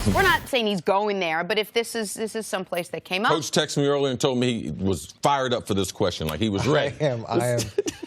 We're not saying he's going there, but if this is someplace that came up. Coach texted me earlier and told me he was fired up for this question, like he was ready. I am.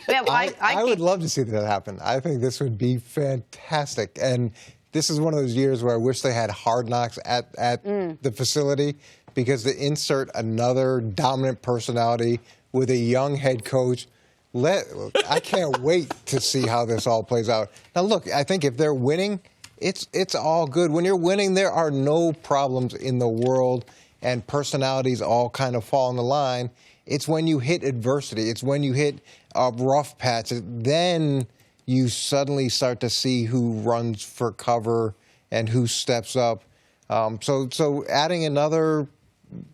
Yeah, well, I would love to see that happen. I think this would be fantastic. And this is one of those years where I wish they had Hard Knocks at the facility, because to insert another dominant personality with a young head coach, I can't wait to see how this all plays out. Now, look, I think if they're winning, it's all good. When you're winning, there are no problems in the world, and personalities all kind of fall in the line. It's when you hit adversity, it's when you hit a rough patch, then you suddenly start to see who runs for cover and who steps up. So adding another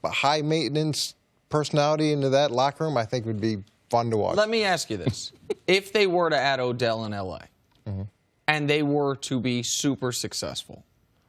high-maintenance personality into that locker room, I think would be fun to watch. Let me ask you this. If they were to add Odell in L.A., and they were to be super successful,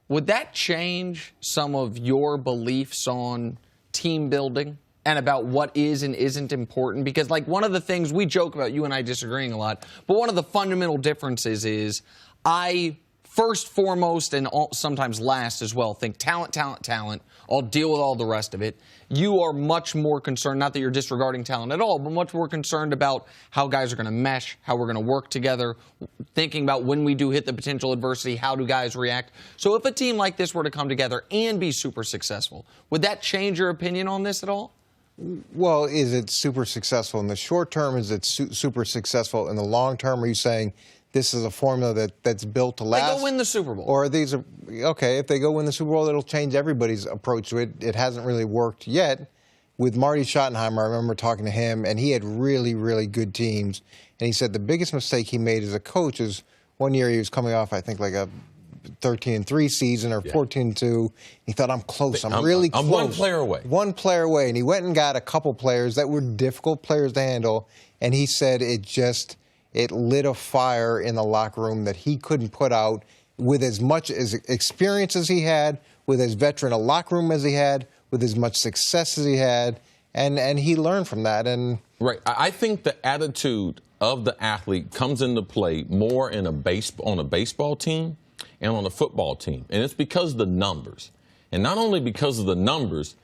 would that change some of your beliefs on team building and about what is and isn't important? Because, like, one of the things we joke about, you and I disagreeing a lot, but one of the fundamental differences is I first, foremost, and sometimes last as well, think talent, talent, talent. I'll deal with all the rest of it. You are much more concerned, not that you're disregarding talent at all, but much more concerned about how guys are going to mesh, how we're going to work together, thinking about when we do hit the potential adversity, how do guys react. So if a team like this were to come together and be super successful, would that change your opinion on this at all? Well, is it super successful in the short term? Is it super successful in the long term? Are you saying this is a formula that's built to last? They go win the Super Bowl. Or are these okay, if they go win the Super Bowl, it'll change everybody's approach to it. It hasn't really worked yet. With Marty Schottenheimer, I remember talking to him, and he had really, really good teams. And he said the biggest mistake he made as a coach is one year he was coming off, I think, like a 13-3 season or 14-2. He thought, I'm close. I'm really close. I'm one player away. One player away. And he went and got a couple players that were difficult players to handle. And he said it lit a fire in the locker room that he couldn't put out with as much as experience as he had, with as veteran a locker room as he had, with as much success as he had, and he learned from that. And right, I think the attitude of the athlete comes into play more on a baseball team and on a football team, and it's because of the numbers. And not only because of the numbers,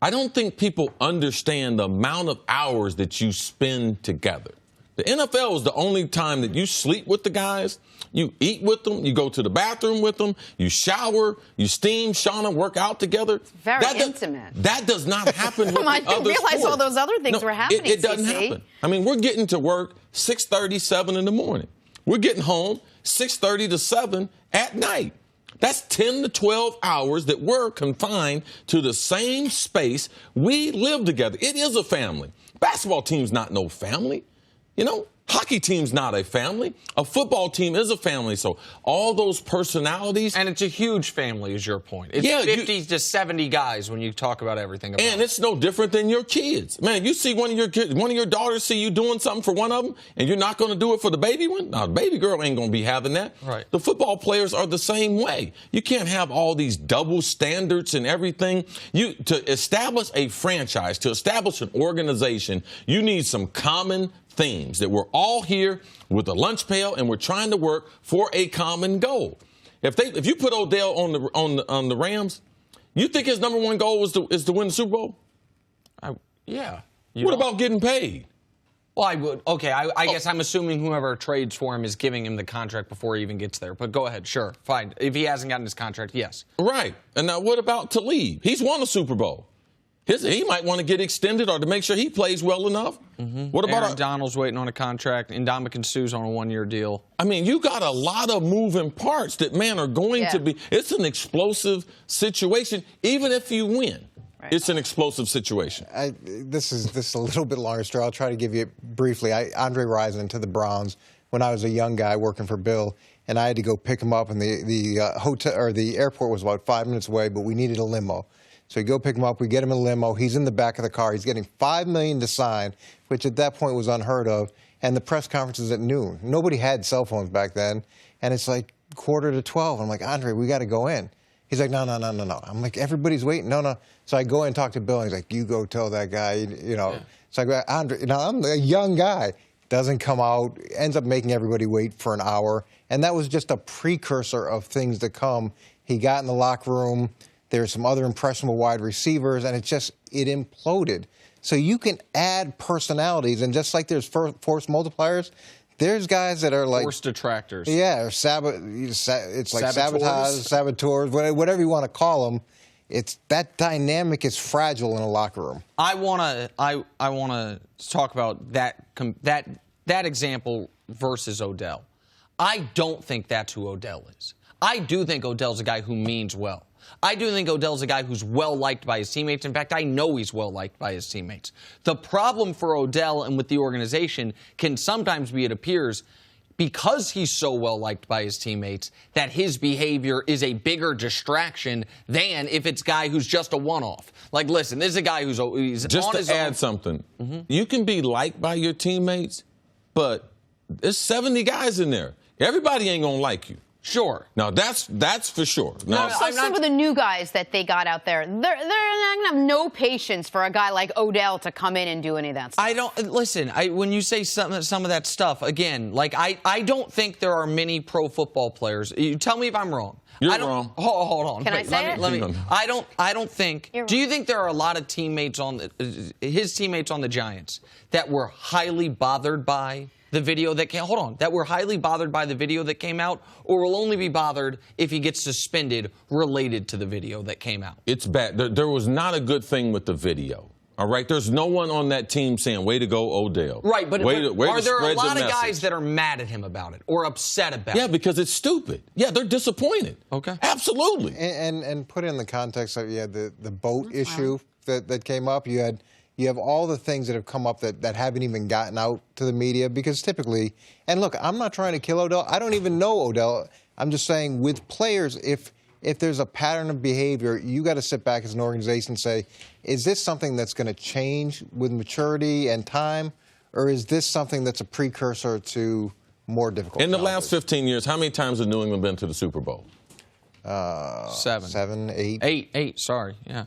I don't think people understand the amount of hours that you spend together. The NFL is the only time that you sleep with the guys, you eat with them, you go to the bathroom with them, you shower, you steam, sauna, work out together. Very intimate. That does not happen with I didn't realize all those other things were happening. It doesn't happen. I mean, we're getting to work 6:30, 7 in the morning. We're getting home 6:30 to 7 at night. That's 10 to 12 hours that we're confined to the same space. We live together. It is a family. Basketball team's not no family. You know, hockey team's not a family. A football team is a family. So all those personalities. And it's a huge family, is your point. It's 50 to 70 guys when you talk about everything. And it's no different than your kids. Man, you see one of your kids, one of your daughters see you doing something for one of them, and you're not going to do it for the baby one? No, the baby girl ain't going to be having that. Right. The football players are the same way. You can't have all these double standards and everything. To establish a franchise, to establish an organization, you need some common themes that we're all here with a lunch pail and we're trying to work for a common goal. If you put Odell on the Rams, you think his number one goal is to win the Super Bowl? Yeah. What about getting paid? Well, I would. Okay, I guess I'm assuming whoever trades for him is giving him the contract before he even gets there. But go ahead, sure, fine. If he hasn't gotten his contract, yes. Right. And now what about Talib? He's won a Super Bowl. He might want to get extended or to make sure he plays well enough. What about Aaron Donald's waiting on a contract, and Ndamukong Suh's on a one-year deal. I mean, you got a lot of moving parts that, man, are going to be. It's an explosive situation, even if you win. Right. It's an explosive situation. This is a little bit longer story. I'll try to give you it briefly. Andre Rison to the Browns when I was a young guy working for Bill, and I had to go pick him up, and the hotel or the airport was about 5 minutes away, but we needed a limo. So we go pick him up, we get him in a limo, he's in the back of the car, he's getting $5 million to sign, which at that point was unheard of, and the press conference is at noon. Nobody had cell phones back then, and it's like 11:45. I'm like, Andre, we got to go in. He's like, no. I'm like, everybody's waiting. No. So I go in and talk to Bill, and he's like, you go tell that guy, you know. Yeah. So I go, Andre, I'm a young guy. Doesn't come out, ends up making everybody wait for an hour, and that was just a precursor of things to come He got in the locker room. There's some other impressionable wide receivers, and it imploded. So you can add personalities, and just like there's force multipliers, there's guys that are like force detractors. Yeah, or it's like saboteurs, whatever you want to call them. It's that dynamic is fragile in a locker room. I wanna talk about that example versus Odell. I don't think that's who Odell is. I do think Odell's a guy who means well. I do think Odell's a guy who's well-liked by his teammates. In fact, I know he's well-liked by his teammates. The problem for Odell and with the organization can sometimes be, it appears, because he's so well-liked by his teammates, that his behavior is a bigger distraction than if it's a guy who's just a one-off. Like, listen, this is a guy who's just on to his add own. something. You can be liked by your teammates, but there's 70 guys in there. Everybody ain't going to like you. Sure. Now, that's for sure. Now, So some of the new guys that they got out there, they're not going to have no patience for a guy like Odell to come in and do any of that stuff. I don't listen. When you say some of that stuff, again, like I don't think there are many pro football players. You tell me if I'm wrong. You're wrong. Hold on. Can I say it? Let me. I don't think. You're Do you think there are a lot of teammates his teammates on the Giants that were highly bothered by the video that came? Hold on. That were highly bothered by the video that came out, or will only be bothered if he gets suspended related to the video that came out? It's bad. There was not a good thing with the video. All right? There's no one on that team saying, way to go, Odell. Right, but way are to there a spread lot the of guys message. that are mad at him about it or upset about it? Yeah, because it's stupid. Yeah, they're disappointed. Okay. Absolutely. And put it in the context of the boat issue that came up. You have all the things that have come up that haven't even gotten out to the media because typically, and look, I'm not trying to kill Odell. I don't even know Odell. I'm just saying with players, if there's a pattern of behavior, you got to sit back as an organization and say, is this something that's going to change with maturity and time, or is this something that's a precursor to more difficult In the challenges? last 15 years, how many times has New England been to the Super Bowl? 7, 8. Eight, sorry, yeah.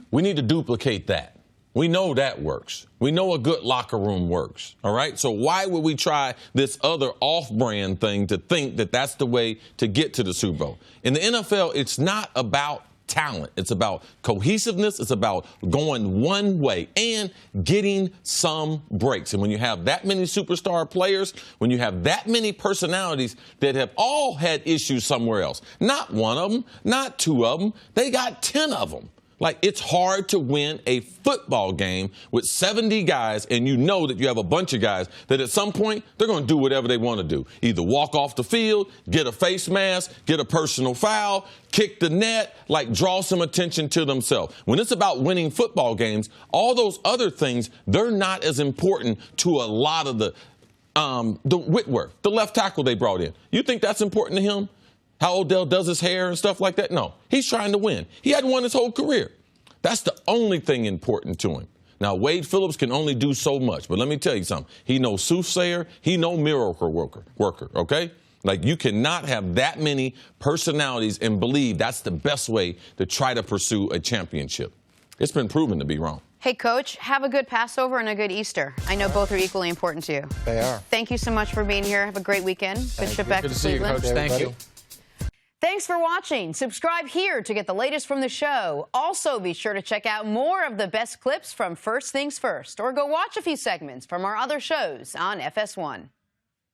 We need to duplicate that. We know that works. We know a good locker room works, all right? So why would we try this other off-brand thing to think that that's the way to get to the Super Bowl? In the NFL, it's not about talent. It's about cohesiveness. It's about going one way and getting some breaks. And when you have that many superstar players, when you have that many personalities that have all had issues somewhere else, not one of them, not two of them, they got 10 of them. Like, it's hard to win a football game with 70 guys, and you know that you have a bunch of guys that at some point, they're going to do whatever they want to do. Either walk off the field, get a face mask, get a personal foul, kick the net, like draw some attention to themselves. When it's about winning football games, all those other things, they're not as important to a lot of the Whitworth, the left tackle they brought in. You think that's important to him? How Odell does his hair and stuff like that? No. He's trying to win. He hadn't won his whole career. That's the only thing important to him. Now, Wade Phillips can only do so much, but let me tell you something. He knows soothsayer. He knows miracle worker, okay? Like, you cannot have that many personalities and believe that's the best way to try to pursue a championship. It's been proven to be wrong. Hey, Coach, have a good Passover and a good Easter. I know both are equally important to you. They are. Thank you so much for being here. Have a great weekend. Good trip back Good to to see you, Cleveland. Coach. Thank you. Thanks for watching. Subscribe here to get the latest from the show. Also, be sure to check out more of the best clips from First Things First, or go watch a few segments from our other shows on FS1.